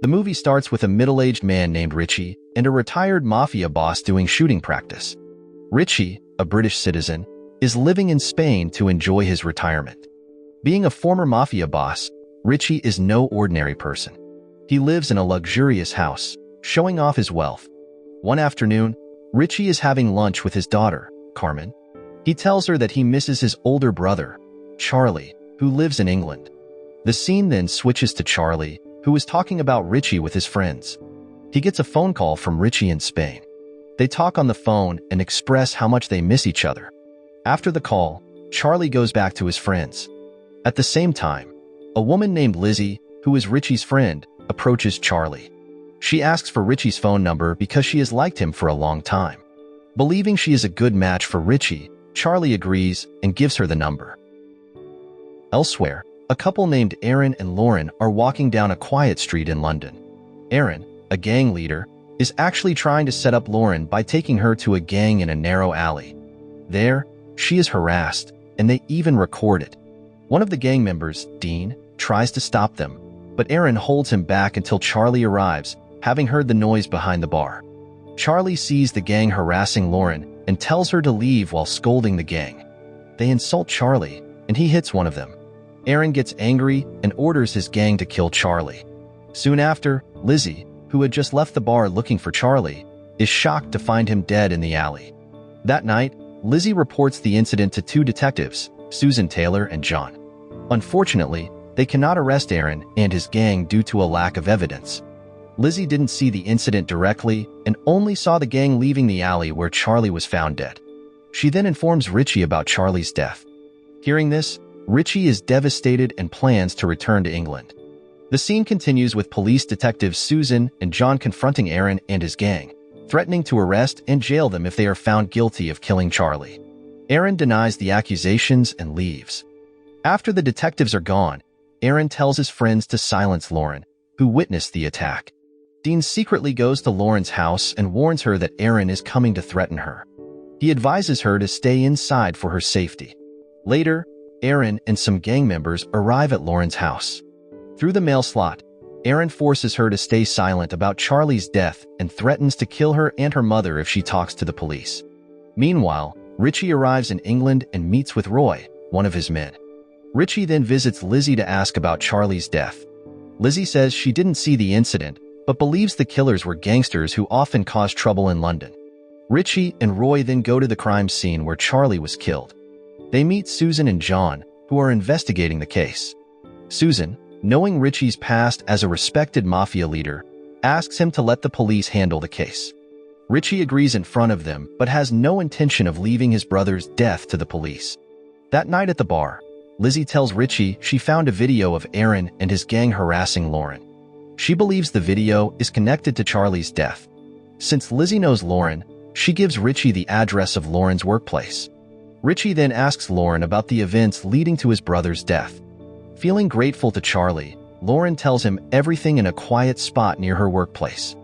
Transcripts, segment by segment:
The movie starts with a middle-aged man named Ritchie and a retired mafia boss doing shooting practice. Ritchie, a British citizen, is living in Spain to enjoy his retirement. Being a former mafia boss, Ritchie is no ordinary person. He lives in a luxurious house, showing off his wealth. One afternoon, Ritchie is having lunch with his daughter, Carmen. He tells her that he misses his older brother, Charlie, who lives in England. The scene then switches to Charlie, who is talking about Ritchie with his friends. He gets a phone call from Ritchie in Spain. They talk on the phone and express how much they miss each other. After the call, Charlie goes back to his friends. At the same time, a woman named Lizzie, who is Ritchie's friend, approaches Charlie. She asks for Ritchie's phone number because she has liked him for a long time. Believing she is a good match for Ritchie, Charlie agrees and gives her the number. Elsewhere, a couple named Aaron and Lauren are walking down a quiet street in London. Aaron, a gang leader, is actually trying to set up Lauren by taking her to a gang in a narrow alley. There, she is harassed, and they even record it. One of the gang members, Dean, tries to stop them, but Aaron holds him back until Charlie arrives, having heard the noise behind the bar. Charlie sees the gang harassing Lauren and tells her to leave while scolding the gang. They insult Charlie, and he hits one of them. Aaron gets angry and orders his gang to kill Charlie. Soon after, Lizzie, who had just left the bar looking for Charlie, is shocked to find him dead in the alley. That night, Lizzie reports the incident to two detectives, Susan Taylor and John. Unfortunately, they cannot arrest Aaron and his gang due to a lack of evidence. Lizzie didn't see the incident directly and only saw the gang leaving the alley where Charlie was found dead. She then informs Ritchie about Charlie's death. Hearing this, Ritchie is devastated and plans to return to England. The scene continues with police detectives Susan and John confronting Aaron and his gang, threatening to arrest and jail them if they are found guilty of killing Charlie. Aaron denies the accusations and leaves. After the detectives are gone, Aaron tells his friends to silence Lauren, who witnessed the attack. Dean secretly goes to Lauren's house and warns her that Aaron is coming to threaten her. He advises her to stay inside for her safety. Later, Aaron and some gang members arrive at Lauren's house. Through the mail slot, Aaron forces her to stay silent about Charlie's death and threatens to kill her and her mother if she talks to the police. Meanwhile, Ritchie arrives in England and meets with Roy, one of his men. Ritchie then visits Lizzie to ask about Charlie's death. Lizzie says she didn't see the incident, but believes the killers were gangsters who often cause trouble in London. Ritchie and Roy then go to the crime scene where Charlie was killed. They meet Susan and John, who are investigating the case. Susan, knowing Ritchie's past as a respected mafia leader, asks him to let the police handle the case. Ritchie agrees in front of them but has no intention of leaving his brother's death to the police. That night at the bar, Lizzie tells Ritchie she found a video of Aaron and his gang harassing Lauren. She believes the video is connected to Charlie's death. Since Lizzie knows Lauren, she gives Ritchie the address of Lauren's workplace. Ritchie then asks Lauren about the events leading to his brother's death. Feeling grateful to Charlie, Lauren tells him everything in a quiet spot near her workplace.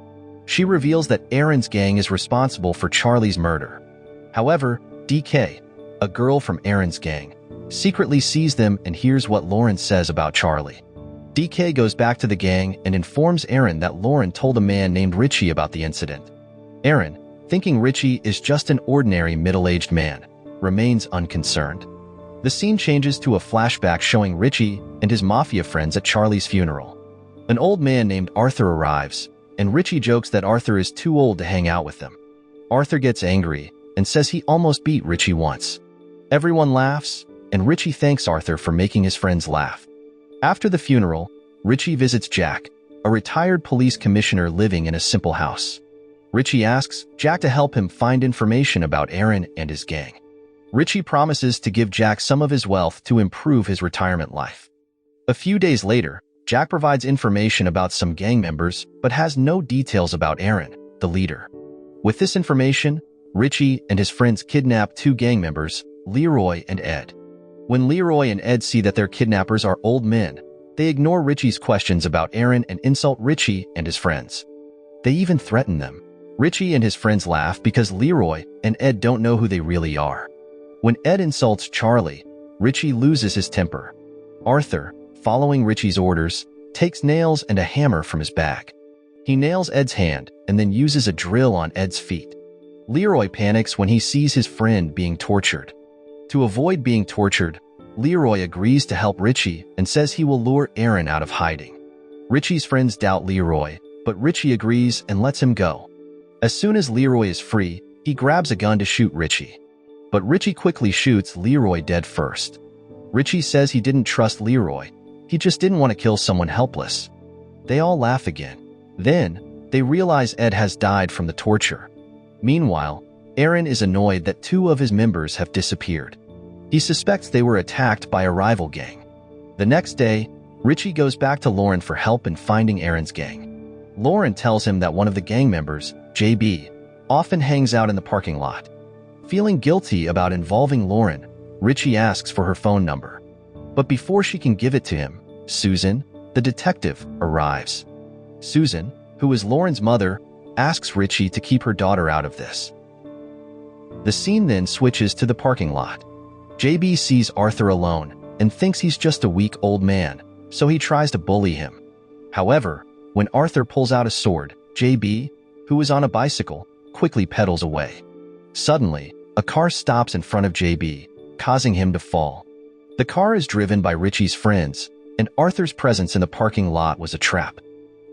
She reveals that Aaron's gang is responsible for Charlie's murder. However, DK, a girl from Aaron's gang, secretly sees them and hears what Lauren says about Charlie. DK goes back to the gang and informs Aaron that Lauren told a man named Ritchie about the incident. Aaron, thinking Ritchie is just an ordinary middle-aged man, remains unconcerned. The scene changes to a flashback showing Ritchie and his mafia friends at Charlie's funeral. An old man named Arthur arrives, and Ritchie jokes that Arthur is too old to hang out with them. Arthur gets angry and says he almost beat Ritchie once. Everyone laughs, and Ritchie thanks Arthur for making his friends laugh. After the funeral, Ritchie visits Jack, a retired police commissioner living in a simple house. Ritchie asks Jack to help him find information about Aaron and his gang. Ritchie promises to give Jack some of his wealth to improve his retirement life. A few days later, Jack provides information about some gang members but has no details about Aaron, the leader. With this information, Ritchie and his friends kidnap two gang members, Leroy and Ed. When Leroy and Ed see that their kidnappers are old men, they ignore Ritchie's questions about Aaron and insult Ritchie and his friends. They even threaten them. Ritchie and his friends laugh because Leroy and Ed don't know who they really are. When Ed insults Charlie, Ritchie loses his temper. Arthur, following Ritchie's orders, takes nails and a hammer from his bag. He nails Ed's hand and then uses a drill on Ed's feet. Leroy panics when he sees his friend being tortured. To avoid being tortured, Leroy agrees to help Ritchie and says he will lure Aaron out of hiding. Ritchie's friends doubt Leroy, but Ritchie agrees and lets him go. As soon as Leroy is free, he grabs a gun to shoot Ritchie. But Ritchie quickly shoots Leroy dead first. Ritchie says he didn't trust Leroy. He just didn't want to kill someone helpless. They all laugh again. Then, they realize Ed has died from the torture. Meanwhile, Aaron is annoyed that 2 of his members have disappeared. He suspects they were attacked by a rival gang. The next day, Ritchie goes back to Lauren for help in finding Aaron's gang. Lauren tells him that one of the gang members, JB, often hangs out in the parking lot. Feeling guilty about involving Lauren, Ritchie asks for her phone number. But before she can give it to him, Susan, the detective, arrives. Susan, who is Lauren's mother, asks Ritchie to keep her daughter out of this. The scene then switches to the parking lot. JB sees Arthur alone and thinks he's just a weak old man, so he tries to bully him. However, when Arthur pulls out a sword, JB, who is on a bicycle, quickly pedals away. Suddenly, a car stops in front of JB, causing him to fall. The car is driven by Ritchie's friends, and Arthur's presence in the parking lot was a trap.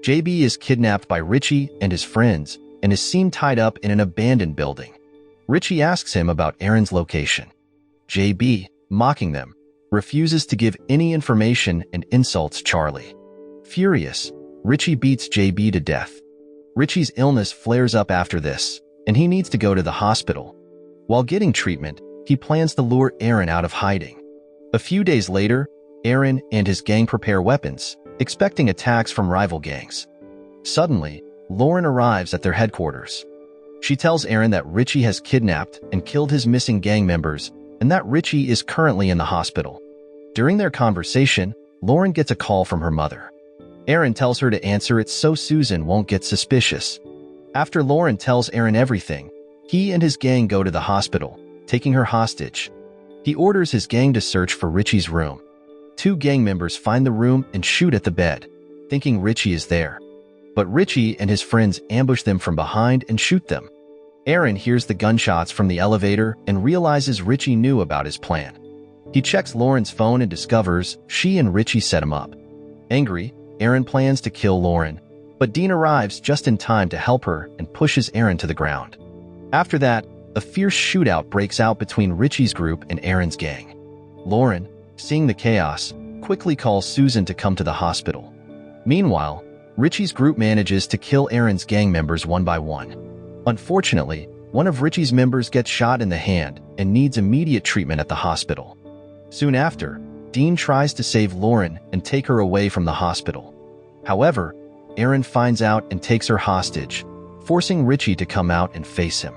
JB is kidnapped by Ritchie and his friends and is seen tied up in an abandoned building. Ritchie asks him about Aaron's location. JB, mocking them, refuses to give any information and insults Charlie. Furious, Ritchie beats JB to death. Ritchie's illness flares up after this, and he needs to go to the hospital. While getting treatment, he plans to lure Aaron out of hiding. A few days later, Aaron and his gang prepare weapons, expecting attacks from rival gangs. Suddenly, Lauren arrives at their headquarters. She tells Aaron that Ritchie has kidnapped and killed his missing gang members and that Ritchie is currently in the hospital. During their conversation, Lauren gets a call from her mother. Aaron tells her to answer it so Susan won't get suspicious. After Lauren tells Aaron everything, he and his gang go to the hospital, taking her hostage. He orders his gang to search for Ritchie's room. 2 gang members find the room and shoot at the bed, thinking Ritchie is there. But Ritchie and his friends ambush them from behind and shoot them. Aaron hears the gunshots from the elevator and realizes Ritchie knew about his plan. He checks Lauren's phone and discovers she and Ritchie set him up. Angry, Aaron plans to kill Lauren, but Dean arrives just in time to help her and pushes Aaron to the ground. After that, a fierce shootout breaks out between Ritchie's group and Aaron's gang. Lauren, seeing the chaos, quickly calls Susan to come to the hospital. Meanwhile, Ritchie's group manages to kill Aaron's gang members one by one. Unfortunately, one of Ritchie's members gets shot in the hand and needs immediate treatment at the hospital. Soon after, Dean tries to save Lauren and take her away from the hospital. However, Aaron finds out and takes her hostage, forcing Ritchie to come out and face him.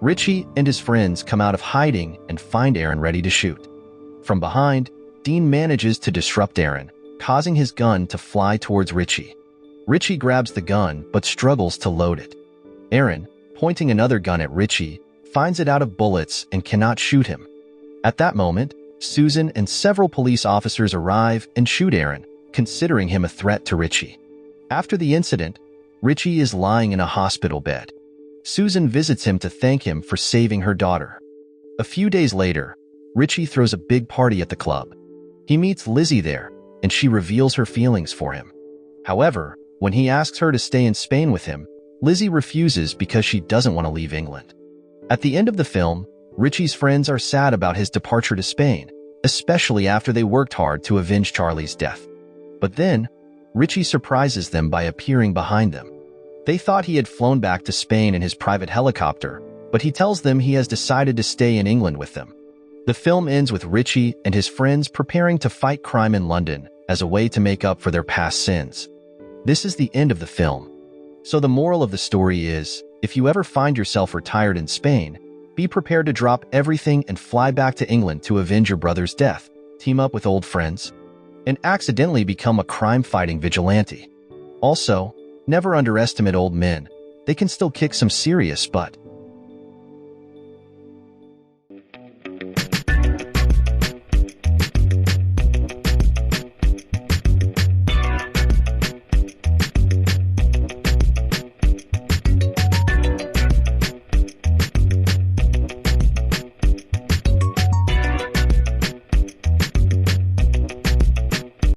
Ritchie and his friends come out of hiding and find Aaron ready to shoot. From behind, Dean manages to disrupt Aaron, causing his gun to fly towards Ritchie. Ritchie grabs the gun but struggles to load it. Aaron, pointing another gun at Ritchie, finds it out of bullets and cannot shoot him. At that moment, Susan and several police officers arrive and shoot Aaron, considering him a threat to Ritchie. After the incident, Ritchie is lying in a hospital bed. Susan visits him to thank him for saving her daughter. A few days later, Ritchie throws a big party at the club. He meets Lizzie there, and she reveals her feelings for him. However, when he asks her to stay in Spain with him, Lizzie refuses because she doesn't want to leave England. At the end of the film, Ritchie's friends are sad about his departure to Spain, especially after they worked hard to avenge Charlie's death. But then, Ritchie surprises them by appearing behind them. They thought he had flown back to Spain in his private helicopter, but he tells them he has decided to stay in England with them. The film ends with Ritchie and his friends preparing to fight crime in London as a way to make up for their past sins. This is the end of the film. So the moral of the story is, if you ever find yourself retired in Spain, be prepared to drop everything and fly back to England to avenge your brother's death, team up with old friends, and accidentally become a crime-fighting vigilante. Also, never underestimate old men. They can still kick some serious butt.